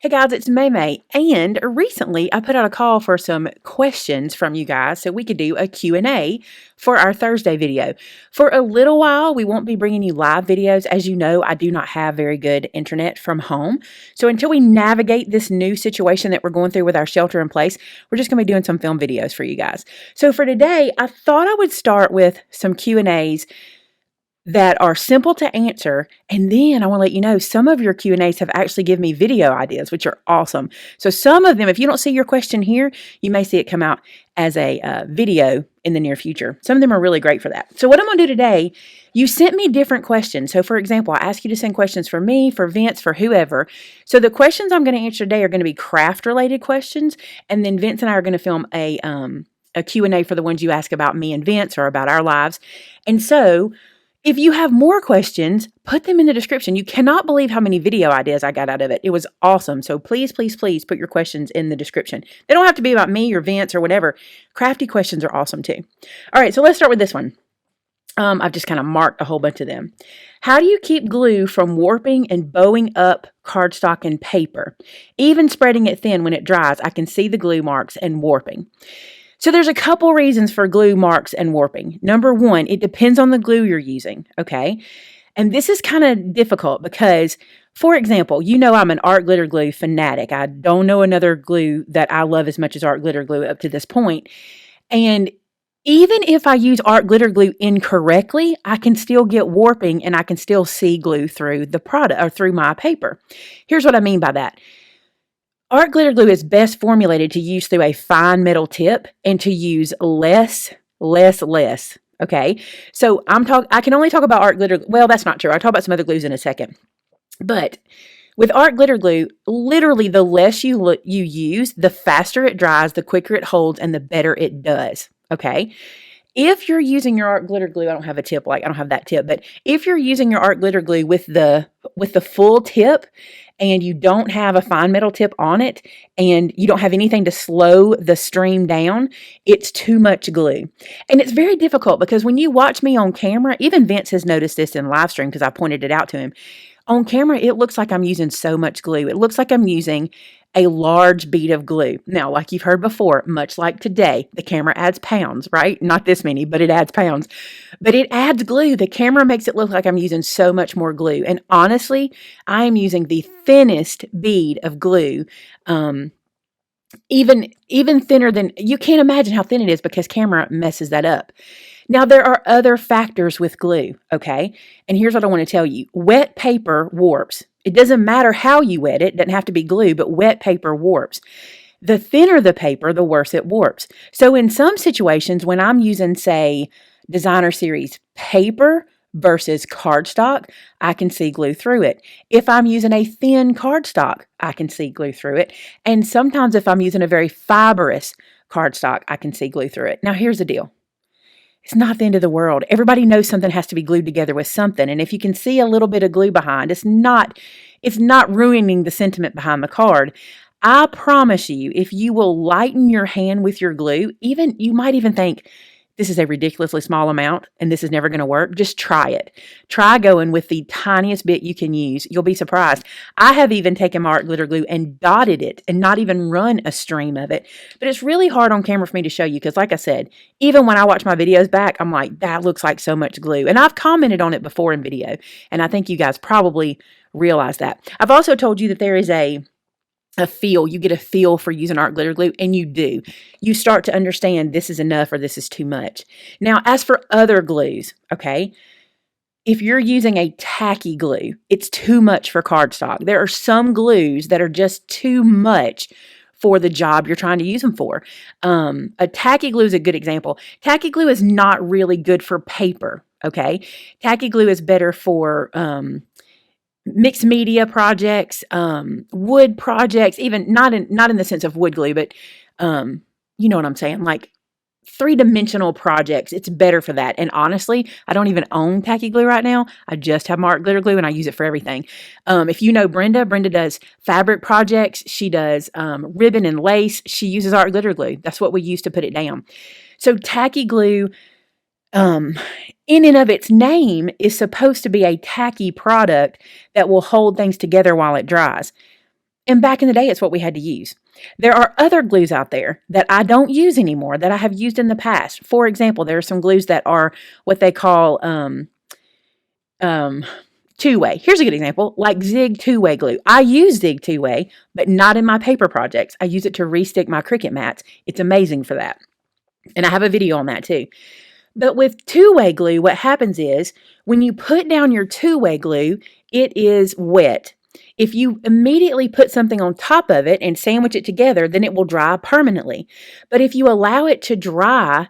Hey guys, it's Maymay, and recently I put out a call for some questions from you guys so we could do a Q and A for our Thursday video. For a little while, we won't be bringing you live videos. As you know, I do not have very good internet from home. So until we navigate this new situation that we're going through with our shelter in place, we're just going to be doing some film videos for you guys. So for today, I thought I would start with some Q and A's that are simple to answer, and then I want to let you know some of your Q&As have actually given me video ideas, which are awesome. So some of them, if you don't see your question here, you may see it come out as a video in the near future. Some of them are really great for that. So what I'm going to do today, you sent me different questions. So for example, I asked you to send questions for me, for Vince, for whoever. So the questions I'm going to answer today are going to be craft related questions, and then Vince and I are going to film a Q&A for the ones you ask about me and Vince or about our lives. And so if you have more questions, put them in the description. You cannot believe how many video ideas I got out of it. It was awesome. So please, please, please put your questions in the description. They don't have to be about me or Vince or whatever. Crafty questions are awesome too. All right, so let's start with this one. I've just kind of marked a whole bunch of them. How do you keep glue from warping and bowing up cardstock and paper? Even spreading it thin when it dries, I can see the glue marks and warping. So there's a couple reasons for glue marks and warping. Number one, it depends on the glue you're using, okay? And this is kind of difficult because, for example, you know I'm an art glitter glue fanatic. I don't know another glue that I love as much as art glitter glue up to this point. And even if I use art glitter glue incorrectly, I can still get warping and I can still see glue through the product or through my paper. Here's what I mean by that. Art glitter glue is best formulated to use through a fine metal tip and to use less. Okay, so I can only talk about art glitter. Well, that's not true. I'll talk about some other glues in a second. But with art glitter glue, literally the less you use, the faster it dries, the quicker it holds, and the better it does. Okay. If you're using your art glitter glue, I don't have that tip, but if you're using your art glitter glue with the full tip and you don't have a fine metal tip on it and you don't have anything to slow the stream down, it's too much glue. And it's very difficult because when you watch me on camera, even Vince has noticed this in live stream because I pointed it out to him. On camera, it looks like I'm using so much glue. It looks like I'm using a large bead of glue. Now, like you've heard before, much like today, the camera adds pounds, right? Not this many, but it adds pounds. But it adds glue. The camera makes it look like I'm using so much more glue. And honestly, I am using the thinnest bead of glue, even thinner than, you can't imagine how thin it is because camera messes that up. Now, there are other factors with glue, okay? And here's what I want to tell you. Wet paper warps. It doesn't matter how you wet it. It doesn't have to be glue, but wet paper warps. The thinner the paper, the worse it warps. So in some situations, when I'm using, say, designer series paper versus cardstock, I can see glue through it. If I'm using a thin cardstock, I can see glue through it. And sometimes if I'm using a very fibrous cardstock, I can see glue through it. Now, here's the deal. It's not the end of the world. Everybody knows something has to be glued together with something. And if you can see a little bit of glue behind, it's not ruining the sentiment behind the card. I promise you, if you will lighten your hand with your glue, you might even think, this is a ridiculously small amount and this is never going to work. Just try it. Try going with the tiniest bit you can use. You'll be surprised. I have even taken my art glitter glue and dotted it and not even run a stream of it. But it's really hard on camera for me to show you because, like I said, even when I watch my videos back, I'm like, that looks like so much glue. And I've commented on it before in video. And I think you guys probably realize that. I've also told you that there is a feel. You get a feel for using art glitter glue, and you do. You start to understand this is enough or this is too much. Now, as for other glues, okay, if you're using a tacky glue, it's too much for cardstock. There are some glues that are just too much for the job you're trying to use them for. A tacky glue is a good example. Tacky glue is not really good for paper, okay? Tacky glue is better for mixed media projects, wood projects, even not in the sense of wood glue, but you know what I'm saying, like three-dimensional projects. It's better for that. And honestly, I don't even own tacky glue right now. I just have my art glitter glue and I use it for everything. If you know Brenda does fabric projects. She does ribbon and lace. She uses art glitter glue. That's what we use to put it down. So tacky glue, in and of its name, is supposed to be a tacky product that will hold things together while it dries. And back in the day, it's what we had to use. There are other glues out there that I don't use anymore that I have used in the past. For example, there are some glues that are what they call two-way. Here's a good example, like Zig two-way glue. I use Zig two-way, but not in my paper projects. I use it to restick my Cricut mats. It's amazing for that. And I have a video on that too. But with two-way glue, what happens is when you put down your two-way glue, it is wet. If you immediately put something on top of it and sandwich it together, then it will dry permanently. But if you allow it to dry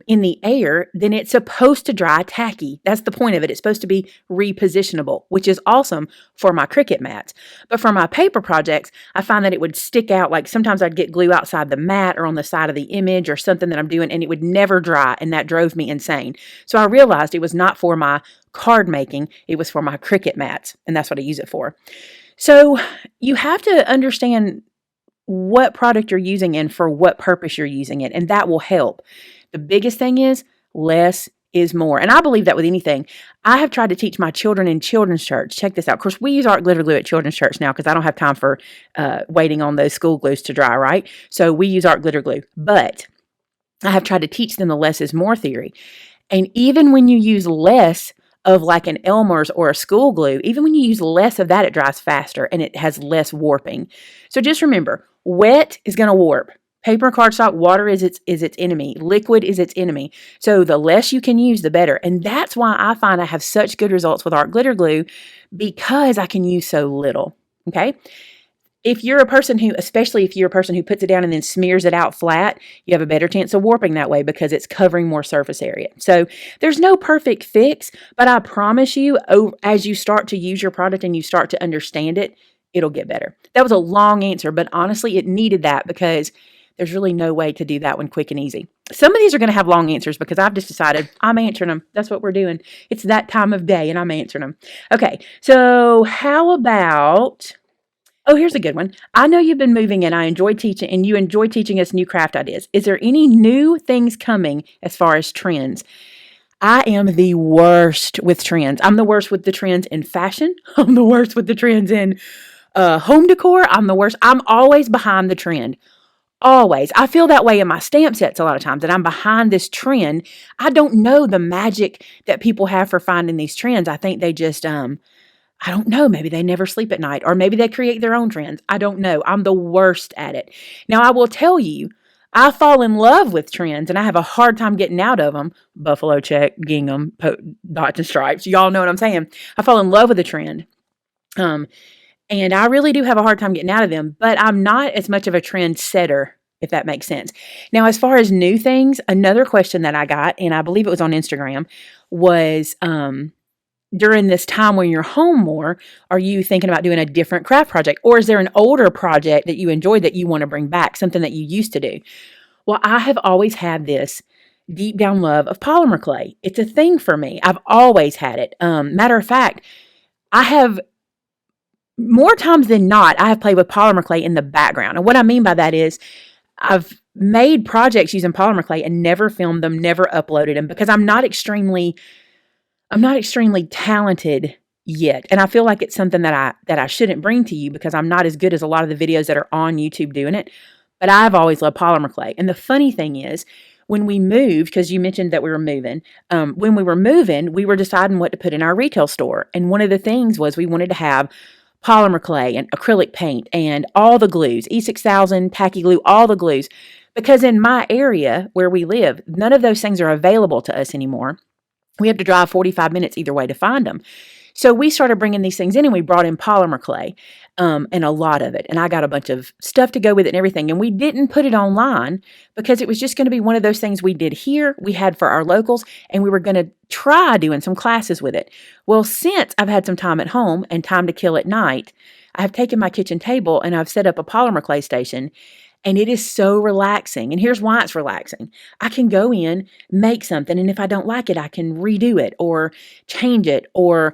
in the air, then it's supposed to dry tacky. That's the point of it. It's supposed to be repositionable, which is awesome for my Cricut mats. But for my paper projects, I find that it would stick out. Like sometimes I'd get glue outside the mat or on the side of the image or something that I'm doing, and it would never dry, and that drove me insane. So I realized it was not for my card making, it was for my Cricut mats, and that's what I use it for. So you have to understand what product you're using and for what purpose you're using it, and that will help. The biggest thing is less is more. And I believe that with anything. I have tried to teach my children in children's church. Check this out. Of course, we use art glitter glue at children's church now because I don't have time for waiting on those school glues to dry, right? So we use art glitter glue. But I have tried to teach them the less is more theory. And even when you use less of like an Elmer's or a school glue, even when you use less of that, it dries faster and it has less warping. So just remember, wet is going to warp. Paper and cardstock, water is its enemy. Liquid is its enemy. So the less you can use, the better. And that's why I find I have such good results with art glitter glue, because I can use so little. Okay? If you're a person who, especially if you're a person who puts it down and then smears it out flat, you have a better chance of warping that way because it's covering more surface area. So there's no perfect fix, but I promise you, as you start to use your product and you start to understand it, it'll get better. That was a long answer, but honestly, it needed that because there's really no way to do that one quick and easy. Some of these are going to have long answers because I've just decided I'm answering them. That's what we're doing. It's that time of day and I'm answering them. Okay, so how about... Oh, here's a good one. I know you've been moving and I enjoy teaching, and you enjoy teaching us new craft ideas. Is there any new things coming as far as trends? I am the worst with trends. I'm the worst with the trends in fashion. I'm the worst with the trends in home decor. I'm the worst. I'm always behind the trend. Always. I feel that way in my stamp sets a lot of times, that I'm behind this trend. I don't know the magic that people have for finding these trends. I think they just, I don't know, maybe they never sleep at night, or maybe they create their own trends. I don't know. I'm the worst at it. Now, I will tell you, I fall in love with trends and I have a hard time getting out of them. Buffalo check, gingham, dots and stripes. Y'all know what I'm saying. I fall in love with a trend. And I really do have a hard time getting out of them, but I'm not as much of a trend setter, if that makes sense. Now, as far as new things, another question that I got, and I believe it was on Instagram, was during this time when you're home more, are you thinking about doing a different craft project? Or is there an older project that you enjoyed that you want to bring back, something that you used to do? Well, I have always had this deep down love of polymer clay. It's a thing for me. I've always had it. Matter of fact, I have... more times than not, I have played with polymer clay in the background. And what I mean by that is I've made projects using polymer clay and never filmed them, never uploaded them because I'm not extremely talented yet. And I feel like it's something that I shouldn't bring to you because I'm not as good as a lot of the videos that are on YouTube doing it. But I've always loved polymer clay. And the funny thing is, when we moved, because you mentioned that we were moving, when we were moving, we were deciding what to put in our retail store. And one of the things was we wanted to have polymer clay and acrylic paint and all the glues, E6000, tacky glue, all the glues. Because in my area where we live, none of those things are available to us anymore. We have to drive 45 minutes either way to find them. So we started bringing these things in and we brought in polymer clay and a lot of it. And I got a bunch of stuff to go with it and everything. And we didn't put it online because it was just going to be one of those things we did here, we had for our locals, and we were going to try doing some classes with it. Well, since I've had some time at home and time to kill at night, I have taken my kitchen table and I've set up a polymer clay station. And it is so relaxing. And here's why it's relaxing. I can go in, make something, and if I don't like it, I can redo it or change it, or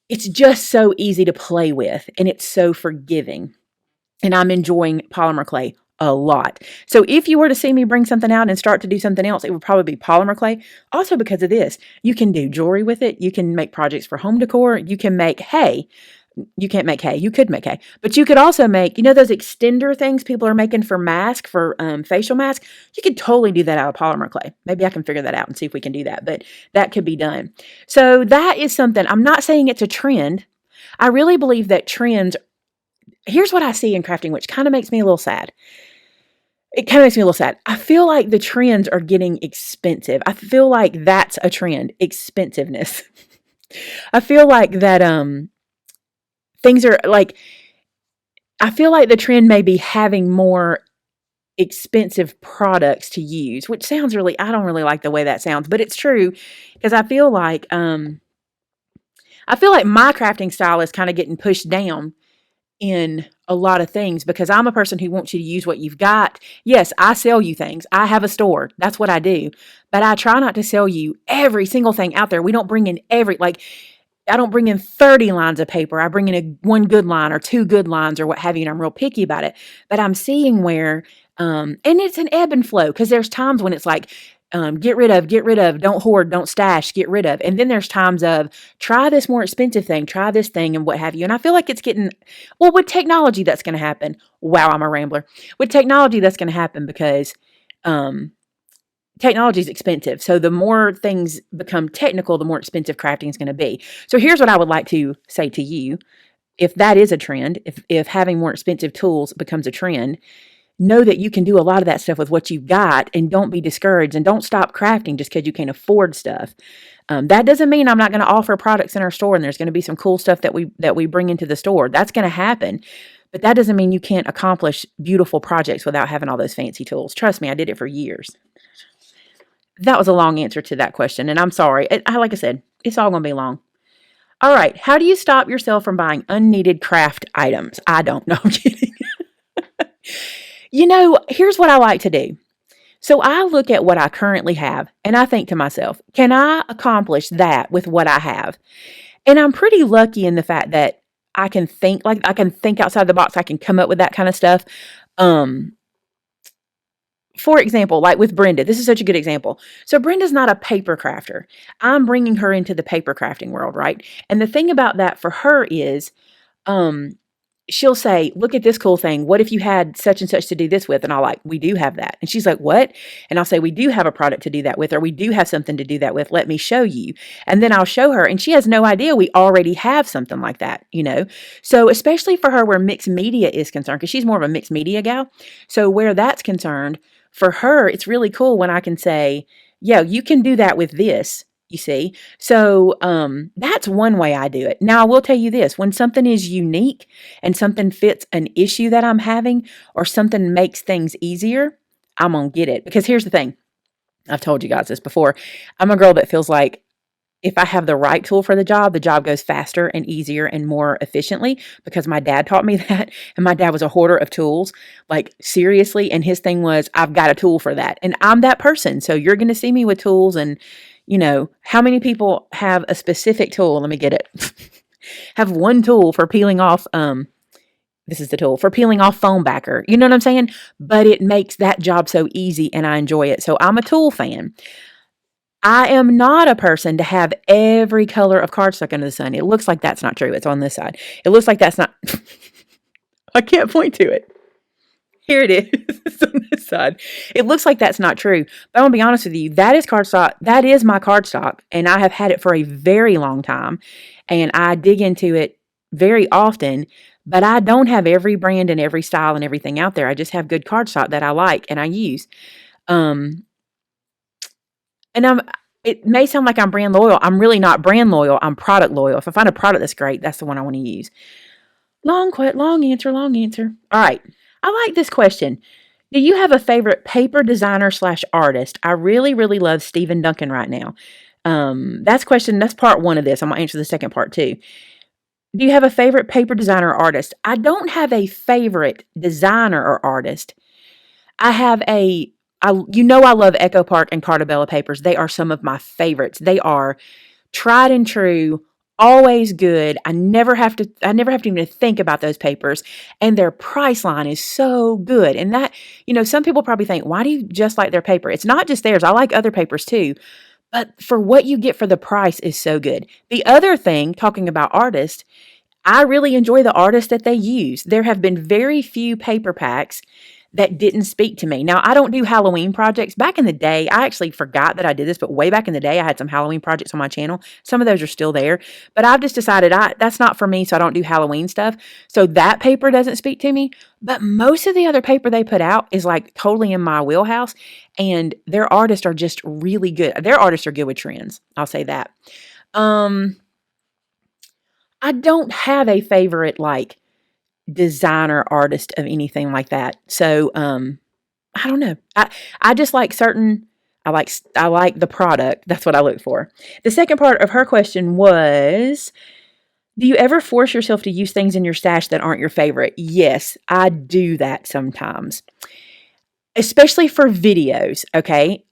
it's just so easy to play with, and it's so forgiving. And I'm enjoying polymer clay a lot. So if you were to see me bring something out and start to do something else, it would probably be polymer clay. Also because of this, you can do jewelry with it. You can make projects for home decor. You can make, hey, you can't make hay. You could make hay, but you could also make, those extender things people are making for facial mask. You could totally do that out of polymer clay. Maybe I can figure that out and see if we can do that, but that could be done. So that is something. I'm not saying it's a trend. I really believe that here's what I see in crafting, which kind of makes me a little sad. It kind of makes me a little sad. I feel like the trends are getting expensive. I feel like that's a trend, expensiveness. I feel like that things are like, I feel like the trend may be having more expensive products to use, which sounds I don't really like the way that sounds, but it's true because I feel like my crafting style is kind of getting pushed down in a lot of things because I'm a person who wants you to use what you've got. Yes, I sell you things. I have a store. That's what I do. But I try not to sell you every single thing out there. We don't bring in I don't bring in 30 lines of paper. I bring in one good line or two good lines or what have you, and I'm real picky about it. But I'm seeing where, and it's an ebb and flow because there's times when it's like, get rid of, don't hoard, don't stash, get rid of. And then there's times of try this more expensive thing, try this thing and what have you. And I feel like it's getting, with technology that's going to happen. Wow, I'm a rambler. With technology that's going to happen because technology is expensive. So the more things become technical, the more expensive crafting is going to be. So here's what I would like to say to you. If that is a trend, if having more expensive tools becomes a trend, know that you can do a lot of that stuff with what you've got and don't be discouraged and don't stop crafting just because you can't afford stuff. That doesn't mean I'm not going to offer products in our store and there's going to be some cool stuff that we bring into the store. That's going to happen. But that doesn't mean you can't accomplish beautiful projects without having all those fancy tools. Trust me, I did it for years. That was a long answer to that question, and I'm sorry. Like I said, it's all going to be long. All right, how do you stop yourself from buying unneeded craft items? I don't know. I'm kidding. Here's what I like to do. So I look at what I currently have and I think to myself, can I accomplish that with what I have? And I'm pretty lucky in the fact that I can think outside the box. I can come up with that kind of stuff. For example, like with Brenda, this is such a good example. So Brenda's not a paper crafter. I'm bringing her into the paper crafting world, right? And the thing about that for her is, she'll say, look at this cool thing. What if you had such and such to do this with? And I'll like, we do have that. And she's like, what? And I'll say, we do have a product to do that with, or we do have something to do that with. Let me show you. And then I'll show her. And she has no idea we already have something like that, So especially for her where mixed media is concerned, because she's more of a mixed media gal. So where that's concerned, for her, it's really cool when I can say, yeah, you can do that with this. You see? So that's one way I do it. Now, I will tell you this. When something is unique and something fits an issue that I'm having or something makes things easier, I'm going to get it. Because here's the thing. I've told you guys this before. I'm a girl that feels like if I have the right tool for the job goes faster and easier and more efficiently because my dad taught me that. And my dad was a hoarder of tools, like seriously. And his thing was, I've got a tool for that. And I'm that person. So you're going to see me with tools and how many people have a specific tool? Let me get it. Have one tool for peeling off, this is the tool, for peeling off foam backer. You know what I'm saying? But it makes that job so easy and I enjoy it. So I'm a tool fan. I am not a person to have every color of cardstock under the sun. It looks like that's not true. It's on this side. It looks like that's not, I can't point to it. Here it is. It's on this side. It looks like that's not true. But I'm going to be honest with you. That is cardstock. That is my cardstock. And I have had it for a very long time. And I dig into it very often. But I don't have every brand and every style and everything out there. I just have good cardstock that I like and I use. And it may sound like I'm brand loyal. I'm really not brand loyal. I'm product loyal. If I find a product that's great, that's the one I want to use. Long answer. All right. I like this question. Do you have a favorite paper designer / artist? I really, really love Stephen Duncan right now. That's part one of this. I'm going to answer the second part too. Do you have a favorite paper designer or artist? I don't have a favorite designer or artist. I love Echo Park and Cartabella papers. They are some of my favorites. They are tried and true, always good. I never have to even think about those papers, and their price line is so good. And that, some people probably think, why do you just like their paper? It's not just theirs. I like other papers too, but for what you get for the price is so good. The other thing, talking about artists, I really enjoy the artists that they use. There have been very few paper packs that didn't speak to me. Now, I don't do Halloween projects. Back in the day, I actually forgot that I did this, but way back in the day, I had some Halloween projects on my channel. Some of those are still there, but I've just decided that's not for me, so I don't do Halloween stuff. So that paper doesn't speak to me, but most of the other paper they put out is like totally in my wheelhouse, and their artists are just really good. Their artists are good with trends. I'll say that. I don't have a favorite like designer artist of anything like that. So I don't know. I just like certain I like the product. That's what I look for. The second part of her question was, do you ever force yourself to use things in your stash that aren't your favorite? Yes, I do that sometimes. Especially for videos, okay?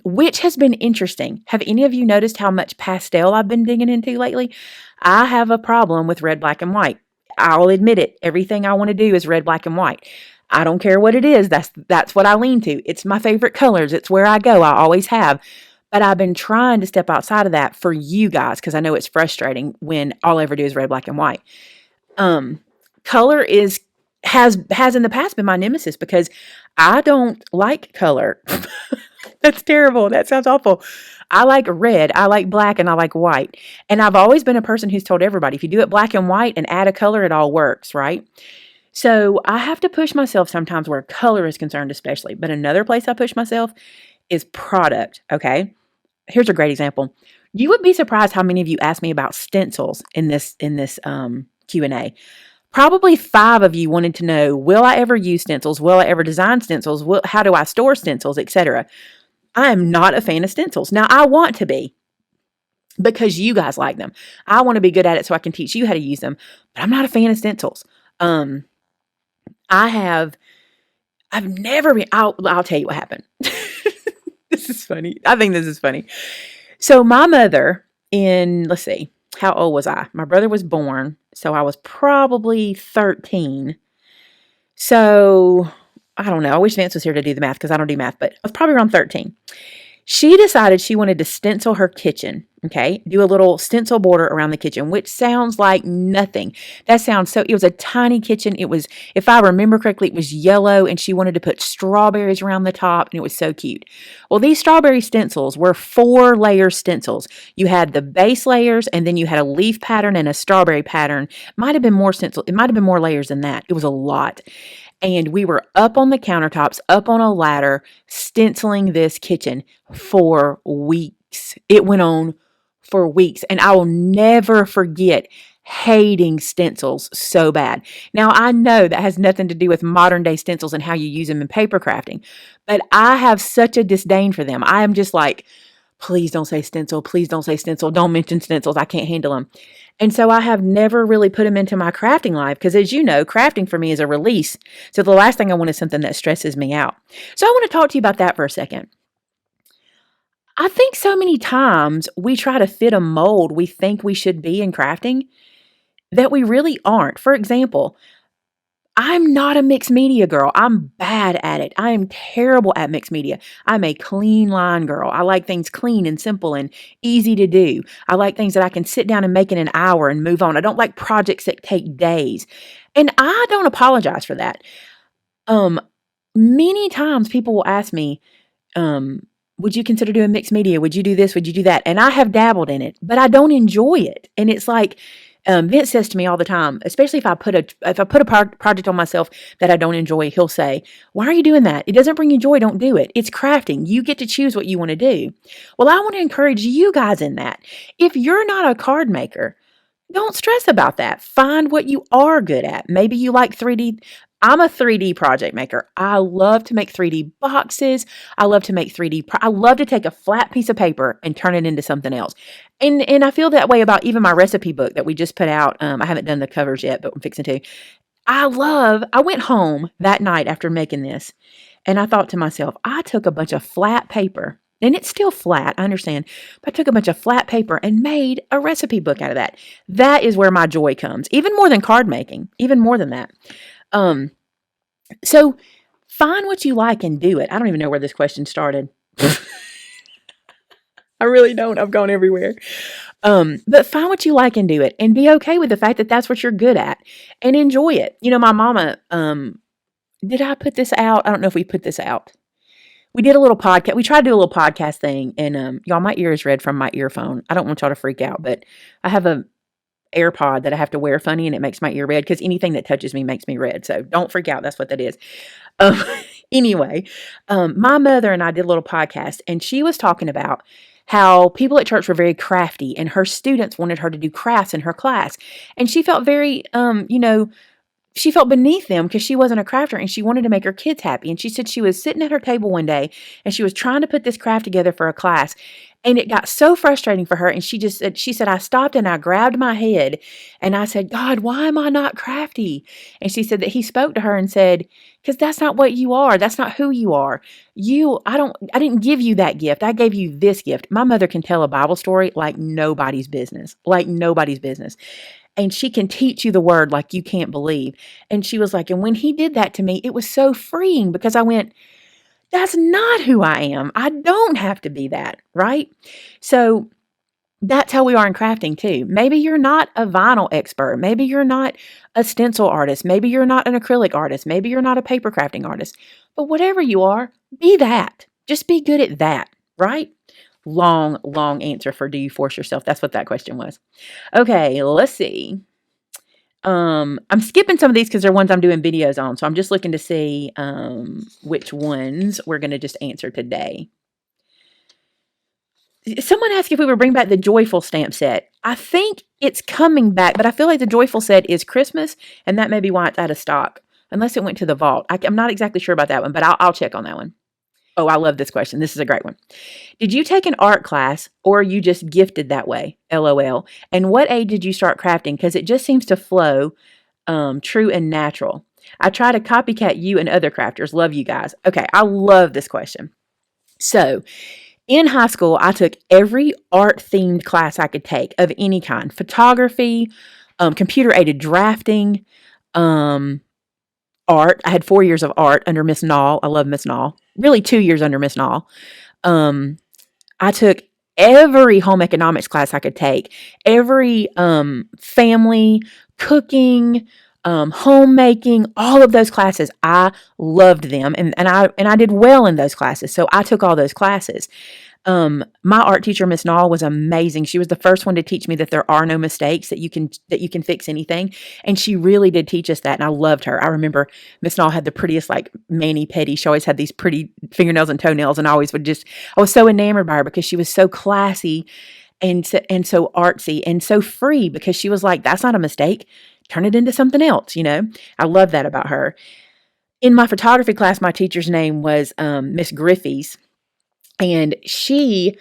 Which has been interesting. Have any of you noticed how much pastel I've been digging into lately? I have a problem with red, black, and white. I'll admit it. Everything I want to do is red, black, and white. I don't care what it is. That's what I lean to. It's my favorite colors. It's where I go. I always have. But I've been trying to step outside of that for you guys because I know it's frustrating when all I ever do is red, black, and white. Color has in the past been my nemesis because I don't like color. That's terrible. That sounds awful. I like red, I like black, and I like white. And I've always been a person who's told everybody, if you do it black and white and add a color, it all works, right? So I have to push myself sometimes where color is concerned, especially. But another place I push myself is product, okay? Here's a great example. You would be surprised how many of you asked me about stencils in this Q&A. Probably 5 of you wanted to know, will I ever use stencils? Will I ever design stencils? How do I store stencils, etc.? I am not a fan of stencils. Now, I want to be because you guys like them. I want to be good at it so I can teach you how to use them, but I'm not a fan of stencils. I've never been, I'll tell you what happened. This is funny. I think this is funny. So my mother let's see, how old was I? My brother was born, so I was probably 13. So I don't know. I wish Vance was here to do the math because I don't do math, but I was probably around 13. She decided she wanted to stencil her kitchen, okay? Do a little stencil border around the kitchen, which sounds like nothing. It was a tiny kitchen. It was, if I remember correctly, it was yellow, and she wanted to put strawberries around the top, and it was so cute. Well, these strawberry stencils were 4-layer stencils. You had the base layers, and then you had a leaf pattern and a strawberry pattern. Might have been more stencil. It might have been more layers than that. It was a lot. And we were up on the countertops, up on a ladder, stenciling this kitchen for weeks. It went on for weeks. And I will never forget hating stencils so bad. Now, I know that has nothing to do with modern day stencils and how you use them in paper crafting, but I have such a disdain for them. I am just like, please don't say stencil. Please don't say stencil. Don't mention stencils. I can't handle them. And so I have never really put them into my crafting life because, as you know, crafting for me is a release. So the last thing I want is something that stresses me out. So I want to talk to you about that for a second. I think so many times we try to fit a mold we think we should be in crafting that we really aren't. For example, I'm not a mixed media girl. I'm bad at it. I am terrible at mixed media. I'm a clean line girl. I like things clean and simple and easy to do. I like things that I can sit down and make in an hour and move on. I don't like projects that take days. And I don't apologize for that. Many times people will ask me, would you consider doing mixed media? Would you do this? Would you do that? And I have dabbled in it, but I don't enjoy it. And it's like, Vince says to me all the time, especially if I put a project on myself that I don't enjoy, he'll say, why are you doing that? It doesn't bring you joy. Don't do it. It's crafting. You get to choose what you want to do. Well, I want to encourage you guys in that. If you're not a card maker, don't stress about that. Find what you are good at. Maybe you like 3D. I'm a 3D project maker. I love to make 3D boxes. I love to make I love to take a flat piece of paper and turn it into something else. And I feel that way about even my recipe book that we just put out. I haven't done the covers yet, but I'm fixing to. I went home that night after making this, and I thought to myself, I took a bunch of flat paper, and it's still flat, I understand, but I took a bunch of flat paper and made a recipe book out of that. That is where my joy comes, even more than card making, even more than that. So find what you like and do it. I don't even know where this question started. I really don't. I've gone everywhere. But find what you like and do it, and be okay with the fact that that's what you're good at, and enjoy it. My mama, did I put this out? I don't know if we put this out. We did a little podcast. We tried to do a little podcast thing, and y'all, my ear is red from my earphone. I don't want y'all to freak out, but I have a AirPod that I have to wear funny, and it makes my ear red because anything that touches me makes me red. So don't freak out. That's what that is. Um, anyway, my mother and I did a little podcast, and she was talking about how people at church were very crafty, and her students wanted her to do crafts in her class, and she felt very, she felt beneath them because she wasn't a crafter, and she wanted to make her kids happy. And she said she was sitting at her table one day and she was trying to put this craft together for a class, and it got so frustrating for her. And she said, I stopped and I grabbed my head and I said, God, why am I not crafty? And she said that he spoke to her and said, because that's not what you are. That's not who you are. I didn't give you that gift. I gave you this gift. My mother can tell a Bible story like nobody's business, and she can teach you the word like you can't believe. And she was like, and when he did that to me, it was so freeing because I went, that's not who I am. I don't have to be that, right? So that's how we are in crafting too. Maybe you're not a vinyl expert. Maybe you're not a stencil artist. Maybe you're not an acrylic artist. Maybe you're not a paper crafting artist. But whatever you are, be that. Just be good at that, right? Long answer for do you force yourself? That's what that question was. Okay, let's see. I'm skipping some of these because they're ones I'm doing videos on. So I'm just looking to see which ones we're going to just answer today. Someone asked if we would bring back the Joyful stamp set. I think it's coming back, but I feel like the Joyful set is Christmas, and that may be why it's out of stock, unless it went to the vault. I'm not exactly sure about that one, but I'll check on that one. Oh, I love this question. This is a great one. Did you take an art class or are you just gifted that way? LOL. And what age did you start crafting? Because it just seems to flow true and natural. I try to copycat you and other crafters. Love you guys. Okay, I love this question. So in high school, I took every art-themed class I could take of any kind. Photography, computer-aided drafting, art. I had 4 years of art under Miss Nall. I love Miss Nall. Really 2 years under Miss Nall. I took every home economics class I could take, every family, cooking, homemaking, all of those classes. I loved them, and I did well in those classes. So I took all those classes. My art teacher, Miss Nall, was amazing. She was the first one to teach me that there are no mistakes, that you can fix anything. And she really did teach us that. And I loved her. I remember Miss Nall had the prettiest, like, mani-pedi. She always had these pretty fingernails and toenails. And I was so enamored by her because she was so classy and so artsy and so free, because she was like, that's not a mistake. Turn it into something else. I love that about her. In my photography class, my teacher's name was Miss Griffey's. And she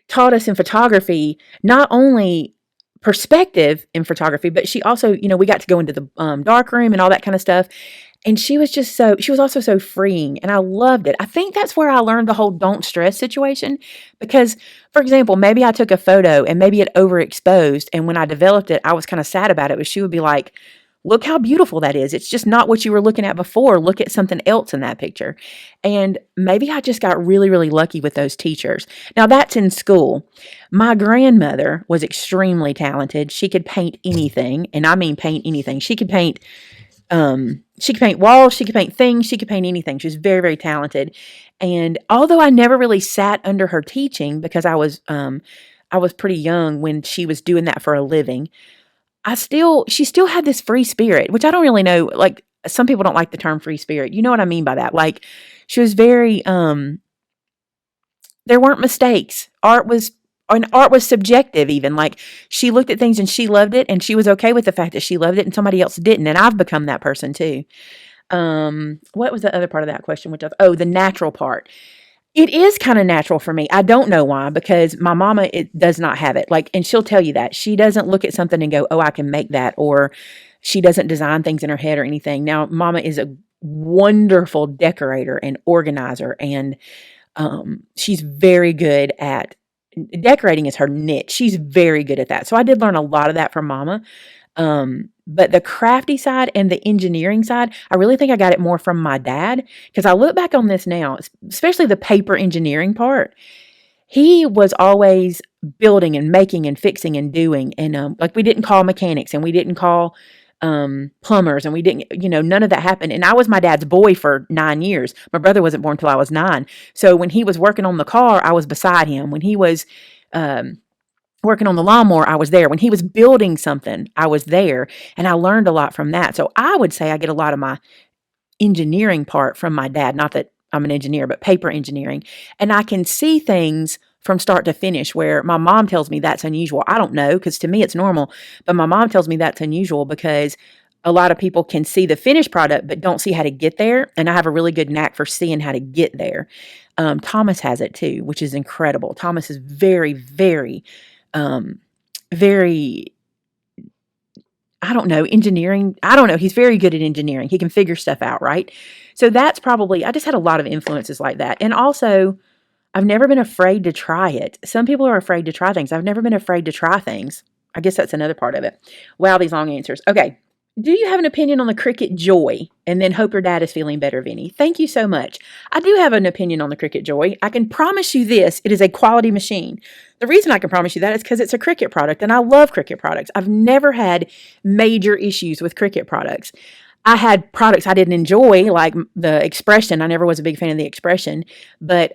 taught us in photography, not only perspective in photography, but she also, we got to go into the dark room and all that kind of stuff. And she was also so freeing, and I loved it. I think that's where I learned the whole don't stress situation, because, for example, maybe I took a photo and maybe it overexposed. And when I developed it, I was kind of sad about it, but she would be like, look how beautiful that is. It's just not what you were looking at before. Look at something else in that picture. And maybe I just got really, really lucky with those teachers. Now, that's in school. My grandmother was extremely talented. She could paint anything, and I mean paint anything. She could paint walls, she could paint things, she could paint anything. She was very, very talented. And although I never really sat under her teaching, because I was pretty young when she was doing that for a living, she still had this free spirit, which I don't really know. Like, some people don't like the term free spirit. You know what I mean by that? Like, she was very, there weren't mistakes. Art was subjective even. Like, she looked at things and she loved it, and she was okay with the fact that she loved it and somebody else didn't. And I've become that person too. What was the other part of that question? The natural part. It is kind of natural for me. I don't know why, because my mama, it does not have it. Like, and she'll tell you that. She doesn't look at something and go, oh, I can make that. Or she doesn't design things in her head or anything. Now, mama is a wonderful decorator and organizer. And she's very good at decorating is her niche. She's very good at that. So I did learn a lot of that from mama. But the crafty side and the engineering side, I really think I got it more from my dad, because I look back on this now, especially the paper engineering part. He was always building and making and fixing and doing. And like, we didn't call mechanics and we didn't call plumbers, and we didn't, none of that happened. And I was my dad's boy for 9 years. My brother wasn't born till I was 9. So when he was working on the car, I was beside him. When he was working on the lawnmower, I was there. When he was building something, I was there, and I learned a lot from that. So I would say I get a lot of my engineering part from my dad. Not that I'm an engineer, but paper engineering. And I can see things from start to finish where my mom tells me that's unusual. I don't know, because to me it's normal, but my mom tells me that's unusual because a lot of people can see the finished product but don't see how to get there. And I have a really good knack for seeing how to get there. Thomas has it too, which is incredible. Thomas is very, very, very, I don't know, engineering. I don't know. He's very good at engineering. He can figure stuff out, right? So that's probably, I just had a lot of influences like that. And also, I've never been afraid to try it. Some people are afraid to try things. I've never been afraid to try things. I guess that's another part of it. Wow, these long answers. Okay. Do you have an opinion on the Cricut Joy? And then hope your dad is feeling better, Vinny. Thank you so much. I do have an opinion on the Cricut Joy. I can promise you this. It is a quality machine. The reason I can promise you that is because it's a Cricut product, and I love Cricut products. I've never had major issues with Cricut products. I had products I didn't enjoy, like the Expression. I never was a big fan of the Expression, but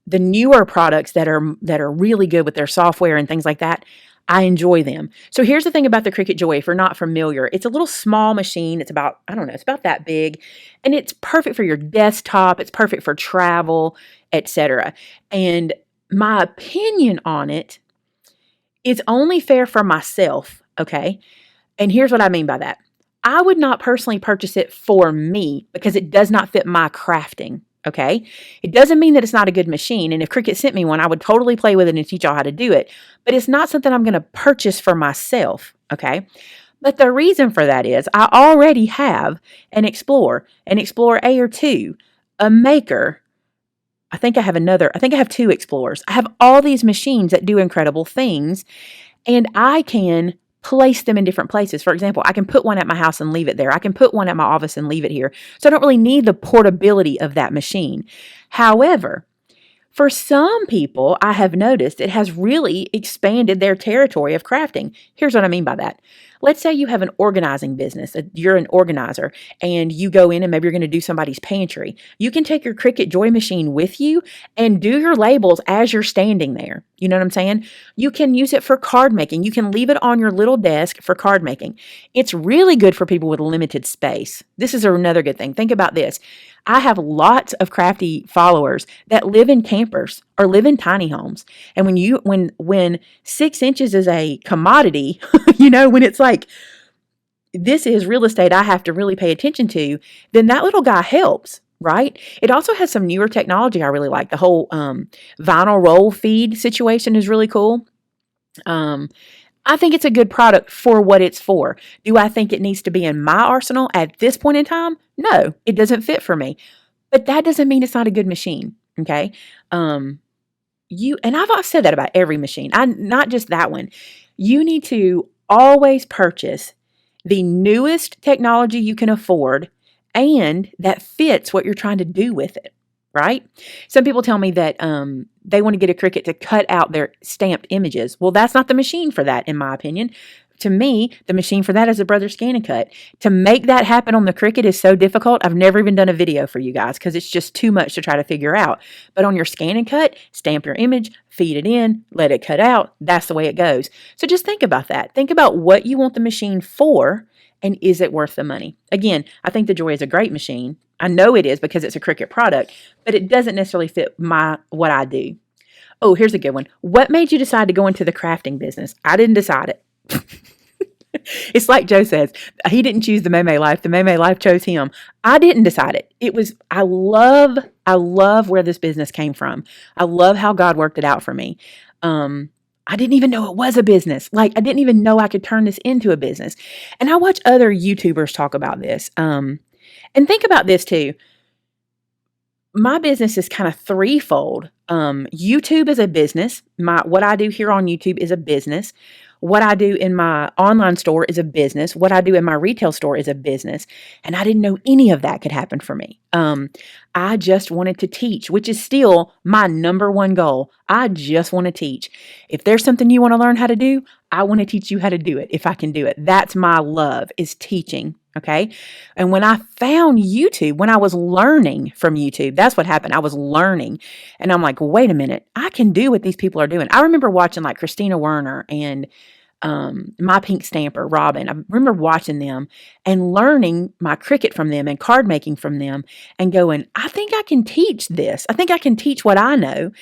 the newer products that are really good with their software and things like that, I enjoy them. So here's the thing about the Cricut Joy, if you're not familiar. It's a little small machine. It's about, I don't know, it's about that big. And it's perfect for your desktop. It's perfect for travel, etc. And my opinion on it is only fair for myself, okay? And here's what I mean by that. I would not personally purchase it for me because it does not fit my crafting. Okay. It doesn't mean that it's not a good machine. And if Cricut sent me one, I would totally play with it and teach y'all how to do it. But it's not something I'm going to purchase for myself. Okay. But the reason for that is I already have an Explorer A or 2, a Maker. I think I have 2 Explorers. I have all these machines that do incredible things, and I can place them in different places. For example, I can put one at my house and leave it there. I can put one at my office and leave it here. So I don't really need the portability of that machine. However, for some people, I have noticed it has really expanded their territory of crafting. Here's what I mean by that. Let's say you have an organizing business. You're an organizer and you go in and maybe you're going to do somebody's pantry. You can take your Cricut Joy machine with you and do your labels as you're standing there. You know what I'm saying? You can use it for card making. You can leave it on your little desk for card making. It's really good for people with limited space. This is another good thing. Think about this. I have lots of crafty followers that live in campers or live in tiny homes. And when 6 inches is a commodity, when it's like, this is real estate I have to really pay attention to, then that little guy helps, right? It also has some newer technology I really like. The whole vinyl roll feed situation is really cool. I think it's a good product for what it's for. Do I think it needs to be in my arsenal at this point in time? No, it doesn't fit for me. But that doesn't mean it's not a good machine, okay? And I've said that about every machine. Not just that one. You need to always purchase the newest technology you can afford and that fits what you're trying to do with it, right? Some people tell me that they want to get a Cricut to cut out their stamped images. Well, that's not the machine for that, in my opinion. To me, the machine for that is a Brother Scan and Cut. To make that happen on the Cricut is so difficult. I've never even done a video for you guys because it's just too much to try to figure out. But on your Scan and Cut, stamp your image, feed it in, let it cut out. That's the way it goes. So just think about that. Think about what you want the machine for, and is it worth the money? Again, I think the Joy is a great machine. I know it is because it's a Cricut product, but it doesn't necessarily fit what I do. Oh, here's a good one. What made you decide to go into the crafting business? I didn't decide it. It's like Joe says, he didn't choose the Maymay life. The Maymay life chose him. I didn't decide it. I love where this business came from. I love how God worked it out for me. I didn't even know it was a business. Like, I didn't even know I could turn this into a business. And I watch other YouTubers talk about this. And think about this too. My business is kind of threefold. YouTube is a business. What I do here on YouTube is a business. what I do in my online store is a business. What I do in my retail store is a business. And I didn't know any of that could happen for me. I just wanted to teach, which is still my number one goal. I just want to teach. If there's something you want to learn how to do, I want to teach you how to do it if I can do it. That's my love, is teaching. Okay. And when I found YouTube, when I was learning from YouTube, that's what happened. I was learning and I'm like, wait a minute, I can do what these people are doing. I remember watching like Christina Werner and My Pink Stamper, Robin. I remember watching them and learning my Cricut from them and card making from them and going, I think I can teach this. I think I can teach what I know.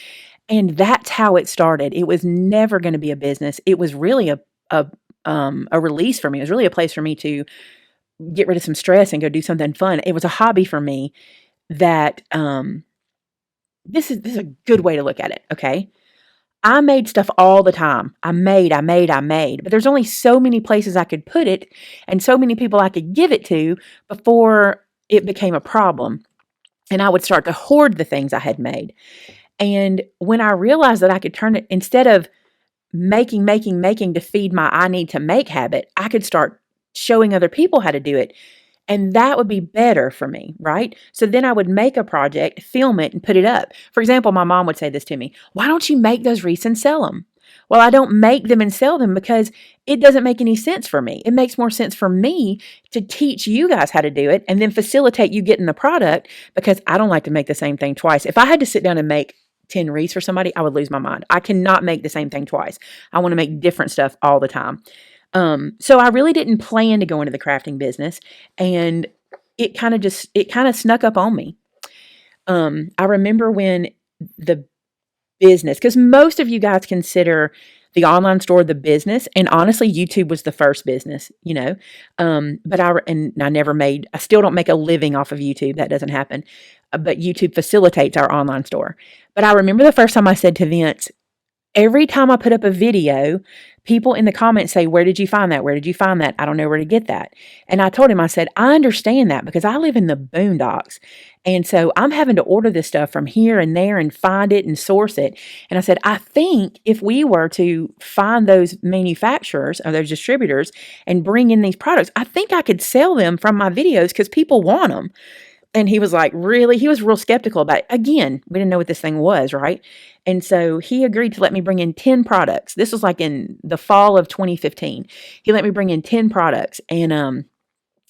And that's how it started. It was never going to be a business. It was really a release for me. It was really a place for me to get rid of some stress and go do something fun. It was a hobby for me that this is a good way to look at it. Okay. I made stuff all the time. I made, but there's only so many places I could put it and so many people I could give it to before it became a problem. And I would start to hoard the things I had made. And when I realized that I could turn it, instead of making to feed my I need to make habit, I could start showing other people how to do it. And that would be better for me, right? So then I would make a project, film it, and put it up. For example, my mom would say this to me: why don't you make those wreaths and sell them? Well, I don't make them and sell them because it doesn't make any sense for me. It makes more sense for me to teach you guys how to do it and then facilitate you getting the product, because I don't like to make the same thing twice. If I had to sit down and make 10 wreaths for somebody, I would lose my mind. I cannot make the same thing twice. I want to make different stuff all the time. So I really didn't plan to go into the crafting business, and it kind of snuck up on me. I remember when the business, because most of you guys consider the online store the business, and honestly, YouTube was the first business, you know. But I still don't make a living off of YouTube. That doesn't happen. But YouTube facilitates our online store. But I remember the first time I said to Vince, every time I put up a video, people in the comments say, where did you find that? Where did you find that? I don't know where to get that. And I told him, I said, I understand that because I live in the boondocks. And so I'm having to order this stuff from here and there and find it and source it. And I said, I think if we were to find those manufacturers or those distributors and bring in these products, I think I could sell them from my videos because people want them. And he was like, really? He was real skeptical about it. Again, we didn't know what this thing was, right? And so he agreed to let me bring in 10 products. This was like in the fall of 2015. He let me bring in 10 products, and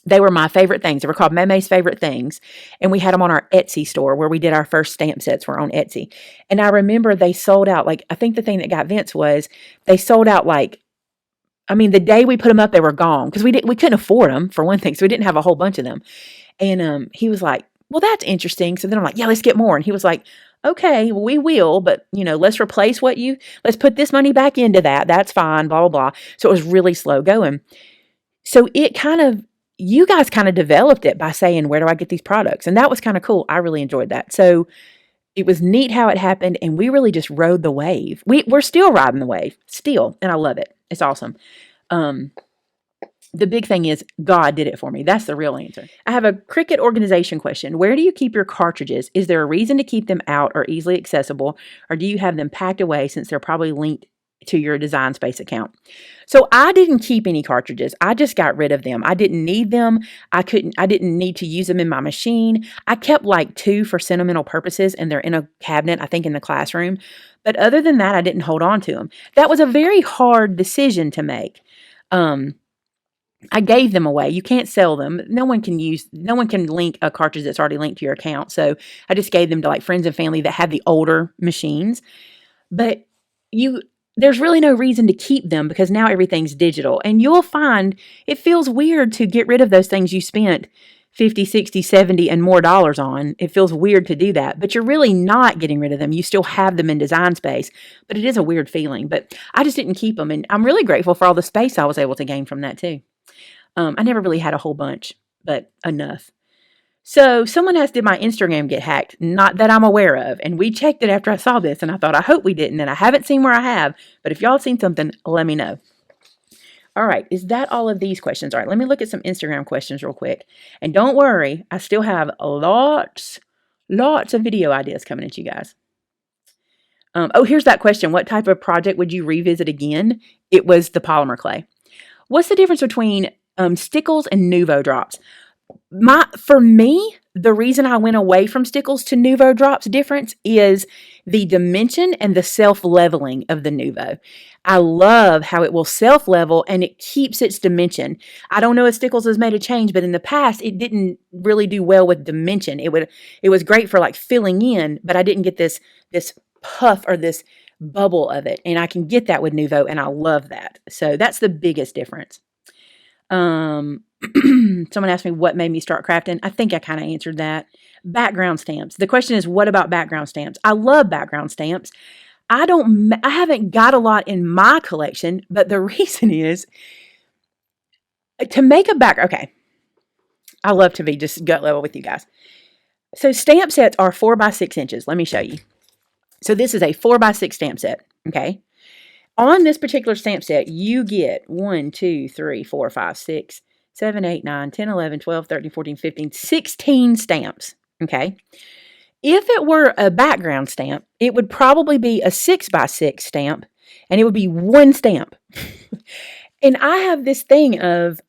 they were my favorite things. They were called Maymay's Favorite Things. And we had them on our Etsy store where we did our first stamp sets were on Etsy. And I remember they sold out, like, I think the thing that got Vince was they sold out the day we put them up, they were gone because we couldn't afford them, for one thing. So we didn't have a whole bunch of them. And he was like, well, that's interesting. So then I'm like, yeah, let's get more. And he was like, okay, well, we will, but let's let's put this money back into that. That's fine, blah, blah, blah. So it was really slow going. So you guys kind of developed it by saying, where do I get these products? And that was kind of cool. I really enjoyed that. So it was neat how it happened. And we really just rode the wave. We're still riding the wave still. And I love it. It's awesome. The big thing is God did it for me. That's the real answer. I have a Cricut organization question. Where do you keep your cartridges? Is there a reason to keep them out or easily accessible? Or do you have them packed away since they're probably linked to your Design Space account? So I didn't keep any cartridges. I just got rid of them. I didn't need them. I didn't need to use them in my machine. I kept like 2 for sentimental purposes, and they're in a cabinet, I think in the classroom. But other than that, I didn't hold on to them. That was a very hard decision to make. I gave them away. You can't sell them. No one can link a cartridge that's already linked to your account. So I just gave them to like friends and family that had the older machines. But there's really no reason to keep them because now everything's digital. And you'll find it feels weird to get rid of those things you spent $50, $60, $70 and more dollars on. It feels weird to do that, but you're really not getting rid of them. You still have them in Design Space, but it is a weird feeling. But I just didn't keep them. And I'm really grateful for all the space I was able to gain from that too. I never really had a whole bunch, but enough. So someone asked, did my Instagram get hacked? Not that I'm aware of. And we checked it after I saw this, and I thought, I hope we didn't. And I haven't seen where I have, but if y'all have seen something, let me know. All right, is that all of these questions? All right, let me look at some Instagram questions real quick. And don't worry, I still have lots of video ideas coming at you guys. Oh, here's that question. What type of project would you revisit again? It was the polymer clay. What's the difference between Stickles and Nuvo drops? For me, the reason I went away from Stickles to Nuvo drops difference is the dimension and the self-leveling of the Nuvo. I love how it will self-level and it keeps its dimension. I don't know if Stickles has made a change, but in the past it didn't really do well with dimension. It was great for like filling in, but I didn't get this puff or this bubble of it. And I can get that with Nuvo, and I love that. So that's the biggest difference. Someone asked me what made me start crafting. I think I kind of answered that. Background stamps. The question is, what about background stamps? I love background stamps. I haven't got a lot in my collection, but the reason is to make a okay. I love to be just gut level with you guys. So stamp sets are 4 by 6 inches. Let me show you. So this is a 4 by 6 stamp set. Okay. On this particular stamp set, you get 1, 2, 3, 4, 5, 6, 7, 8, 9, 10, 11, 12, 13, 14, 15, 16 stamps. Okay. If it were a background stamp, it would probably be a 6 by 6 stamp, and it would be one stamp. And I have this thing of,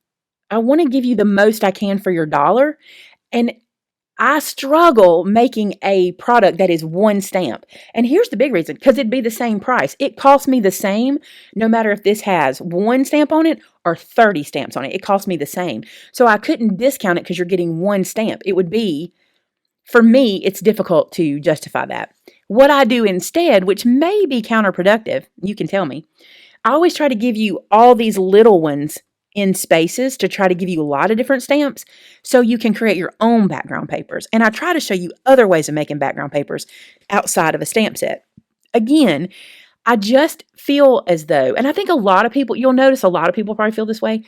I want to give you the most I can for your dollar. And I struggle making a product that is one stamp. And here's the big reason, because it'd be the same price. It costs me the same, no matter if this has one stamp on it or 30 stamps on it. It costs me the same. So I couldn't discount it because you're getting one stamp. It would be, for me, it's difficult to justify that. What I do instead, which may be counterproductive, you can tell me, I always try to give you all these little ones in spaces to try to give you a lot of different stamps so you can create your own background papers. And I try to show you other ways of making background papers outside of a stamp set. Again, I just feel as though, and I think a lot of people, you'll notice a lot of people probably feel this way,